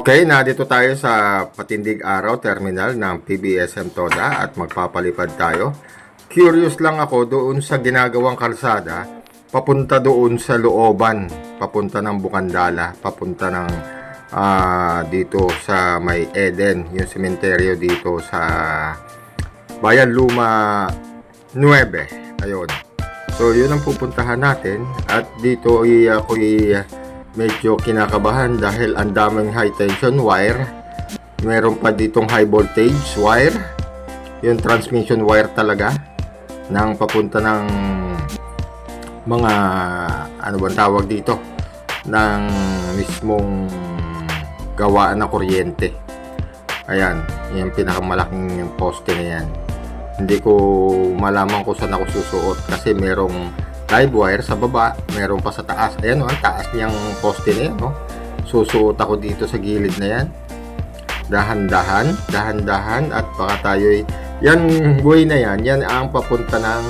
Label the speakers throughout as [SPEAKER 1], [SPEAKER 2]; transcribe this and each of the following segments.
[SPEAKER 1] Okay, nandito tayo sa Patindig Araw Terminal ng PBSM Toda at magpapalipad tayo. Curious lang ako doon sa ginagawang kalsada, papunta doon sa looban, papunta ng Bukandala, papunta ng dito sa may Eden, yung sementeryo dito sa Bayan Luma 9. Ayun. So, yun ang pupuntahan natin at dito ako'y medyo kinakabahan dahil ang daming high tension wire. Meron pa ditong high voltage wire, yung transmission wire talaga ng papunta ng mga ano bang tawag dito, ng mismong gawaan na kuryente. Ayan, yung pinakamalaking poste na yan. Hindi ko malaman kung saan ako susuot kasi merong live wire sa baba, meron pa sa taas. Ayan o, ang taas niyang poste na yan, no? Susuot ako dito sa gilid na yan. Dahan-dahan, dahan-dahan at baka tayo'y yan, buhay na yan, yan ang papunta ng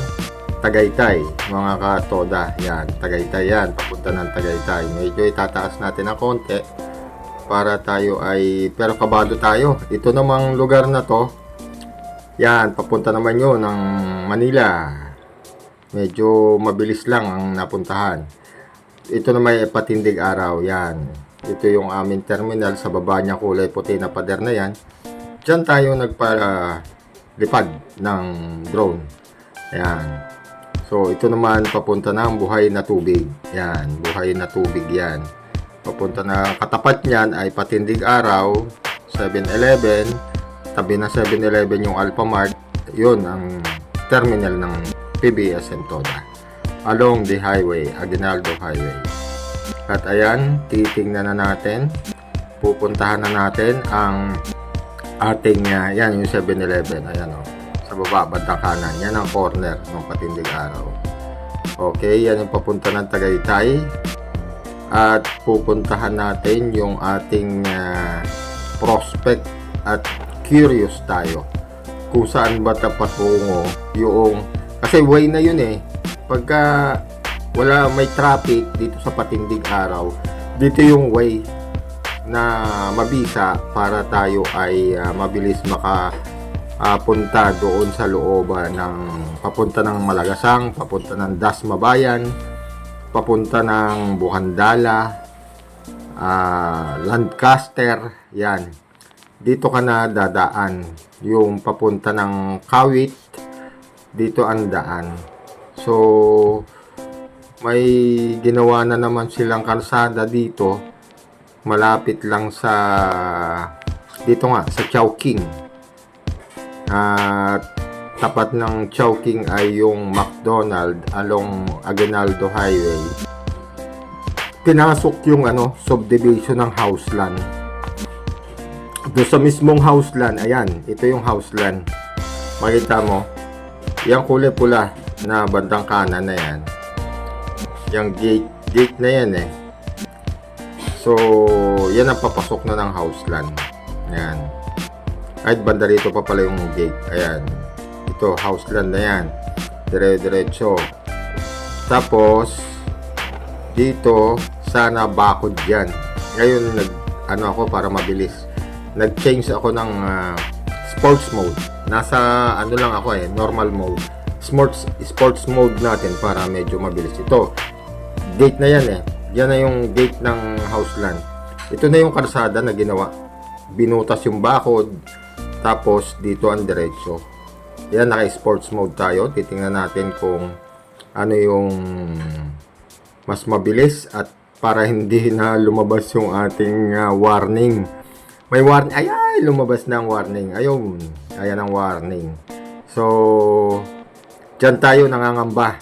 [SPEAKER 1] Tagaytay, mga katoda. Yan, Tagaytay yan, papunta ng Tagaytay. Medyo itataas natin ng konti para tayo ay, pero kabado tayo. Ito namang lugar na to, yan, papunta naman yun ng Manila. Medyo mabilis lang ang napuntahan. Ito na may Patindig Araw. Yan. Ito yung aming terminal. Sa baba niya kulay puti na pader na yan. Diyan tayo nagpalipad ng drone. Yan. So, ito naman papunta ng Buhay na Tubig. Yan. Buhay na Tubig yan. Papunta na katapat niyan ay Patindig Araw, 7-Eleven. Tabi na 7-Eleven yung Alphamart. Yun ang terminal ng PBSM Toda along the highway, Aguinaldo Highway. At ayan, titingnan na natin, pupuntahan na natin ang ating yan yung 7-Eleven. Ayan o, sa baba, bandang kanan, yan ang corner ng Patindig Araw. Okay, yan yung papunta ng Tagaytay at pupuntahan natin yung ating prospect at curious tayo kung saan ba patungo yung, kasi way na yun eh. Pagka wala may traffic dito sa Patindig Araw, dito yung way na mabisa para tayo ay mabilis makapunta doon sa looban ng papunta ng Malagasang, papunta ng Dasmabayan, papunta ng Bukandala, Lancaster. Yan. Dito ka na dadaan. Yung papunta ng Kawit, dito ang daan. So, may ginawa na naman silang kalsada dito. Malapit lang sa dito nga, sa Chowking. At tapat ng Chowking ay yung McDonald along Aguinaldo Highway. Pinasok yung subdivision ng Houseland. Doon sa mismong Houseland, ayan, ito yung Houseland. Makita mo, yung kulay pula na bandang kanan na yan, yung gate na yan eh. So, yan ang papasok na ng Houseland. Ayan. Ay, banda rito pa pala yung gate. Ayan. Ito, Houseland na yan. Dire-diretso. Tapos, dito, sana bakod dyan. Ngayon, ako para mabilis. Nag-change ako ng sports mode. Nasa lang ako normal mode. Sports mode natin para medyo mabilis. Ito, gate na yan eh. Yan na yung gate ng Houseland. Ito na yung kalsada na ginawa. Binutas yung bakod. Tapos dito ang diretso. Yan, naka-sports mode tayo. Titingnan natin kung ano yung mas mabilis at para hindi na lumabas yung ating warning. May warning. Ay, lumabas na ang warning. Ayun. Ayan ang warning. So, dyan tayo nangangamba.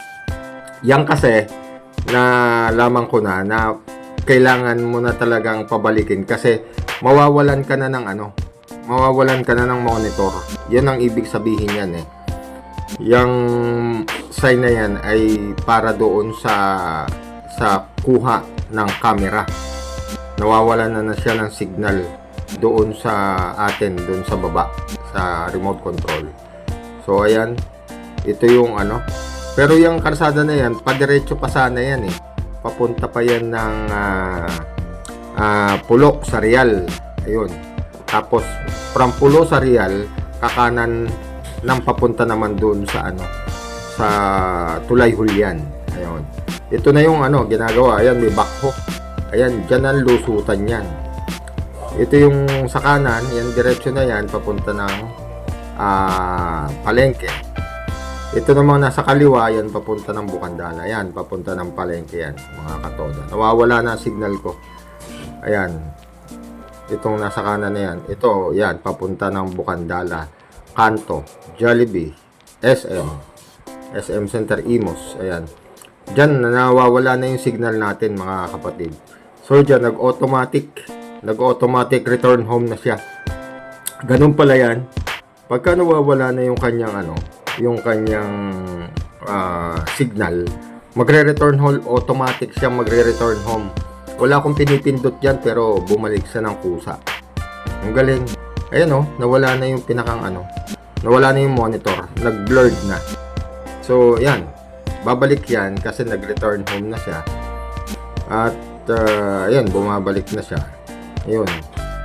[SPEAKER 1] Yan kasi, na lamang ko na kailangan mo na talagang pabalikin kasi mawawalan ka na ng mawawalan ka na ng monitor. Yan ang ibig sabihin yan eh. Yung sign na yan ay para doon sa kuha ng camera. Nawawalan na siya ng signal doon sa atin, doon sa baba sa remote control. So ayan, ito yung pero yung kalsada na yan, padiretso pa sana yan eh. Papunta pa yan ng Pulo sa Real. ayun. Tapos from Pulo sa Real, kakanan ng papunta naman doon sa ano, sa Tulay Julian. Ayun. Ito na yung ano ginagawa. Ayan, may backhook. Ayan, dyan ang lusutan yan. Ito yung sa kanan, yan diretso na yan papunta ng Palengke. Ito namang nasa kaliwa, yan papunta ng Bukandala. Yan, papunta ng Palengke yan, mga katoda. Nawawala na signal ko. Ayan. Itong nasa kanan na yan. Ito, yan, papunta ng Bukandala. Kanto, Jollibee, SM Center Imos. Ayan. Diyan, nawawala na yung signal natin, mga kapatid. So, dyan, nag-automatic return home na siya. Ganun pala yan. Pagka nawawala na yung kanyang ano, yung kanyang signal, magre-return home, automatic siya magre-return home. Wala akong pinipindot dyan, pero bumalik siya ng kusa. Ang galing. Ayan o, nawala na yung pinakang ano, nawala na yung monitor, nag-blurred na. So, yan, babalik yan kasi nag-return home na siya. At ayan, bumabalik na siya. Ayun.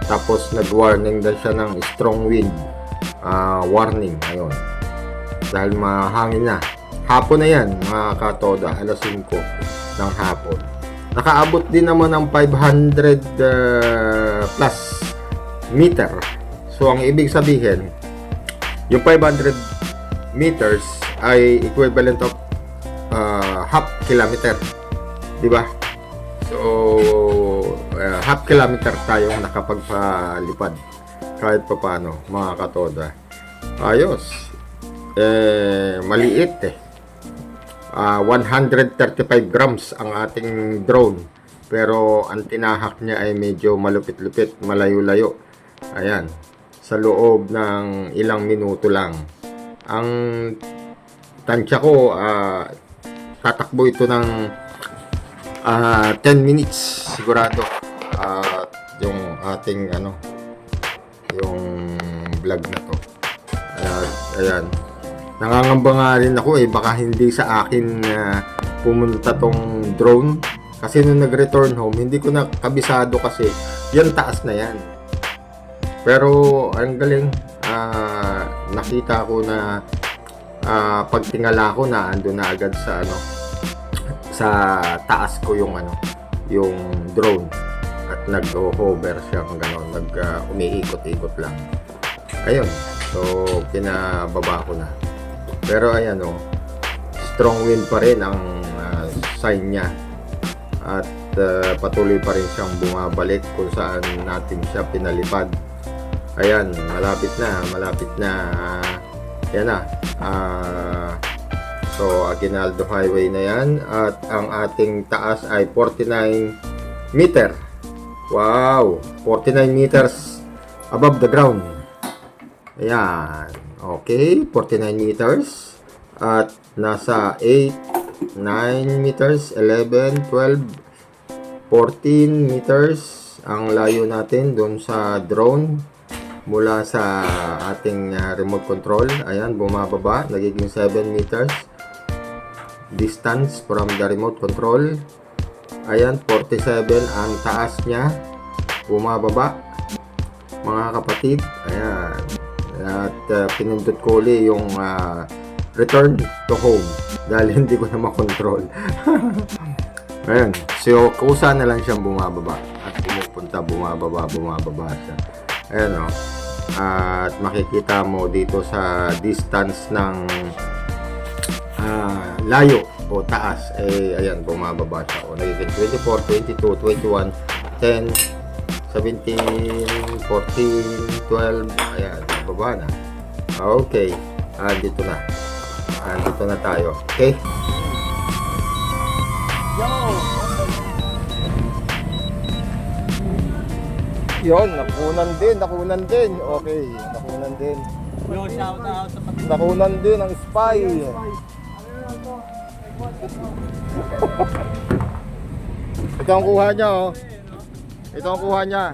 [SPEAKER 1] Tapos nag-warning din siya ng strong wind. Warning. Ayun. Dahil mahangin na. Hapon na yan, mga katoda. Alas 5 ng hapon. Nakaabot din naman ng 500 plus meter. So, ang ibig sabihin, yung 500 meters ay equivalent of half kilometer. Diba? So, half kilometer tayong nakapagpalipad kahit pa paano, mga katoda. Ayos. Maliit 135 grams ang ating drone, pero ang tinahak niya ay medyo malupit-lupit, malayo-layo. Ayan, sa loob ng ilang minuto lang. Ang tansya ko, tatakbo ito ng 10 minutes sigurado. Yung ating ano, yung vlog na to. Ayan. Nangangamba nga rin ako baka hindi sa akin pumunta tong drone. Kasi nung nag-return home, hindi ko na kabisado kasi yan taas na yan. Pero ang galing, nakita ko na pagtingala ko na ando na agad sa ano, sa taas ko yung ano, yung drone at nag-hover siya ng gano'n, umiikot-ikot lang. Ayun, so pinababa ko na. Pero ayan strong wind pa rin ang sign niya. At patuloy pa rin siyang bumabalik kung saan natin siya pinalipad. Ayan, malapit na. Yan na. So, Aguinaldo Highway na yan. At ang ating taas ay 49 meter. Wow! 49 meters above the ground. Ayan. Okay, 49 meters. At nasa 8, 9 meters, 11, 12, 14 meters ang layo natin doon sa drone mula sa ating remote control. Ayan, bumababa, nagiging 7 meters distance from the remote control. Ayan, 47 ang taas niya, bumababa, mga kapatid. Ayan, at pinindot ko ulit yung return to home dahil hindi ko na makontrol. Ayan, so kusa na lang siyang bumababa at pumupunta, bumababa siya. Ayan at makikita mo dito sa distance ng layo o taas, ayan, bumababa siya. Nagiging 24, 22, 21, 10, 17, 14, 12, ayan, baba na. Okay, andito na tayo. Okay, yun, nakunan din. Okay, nakunan din. Nakunan din ang spy. Ito ang kuha niya, Ito ang kuha niya.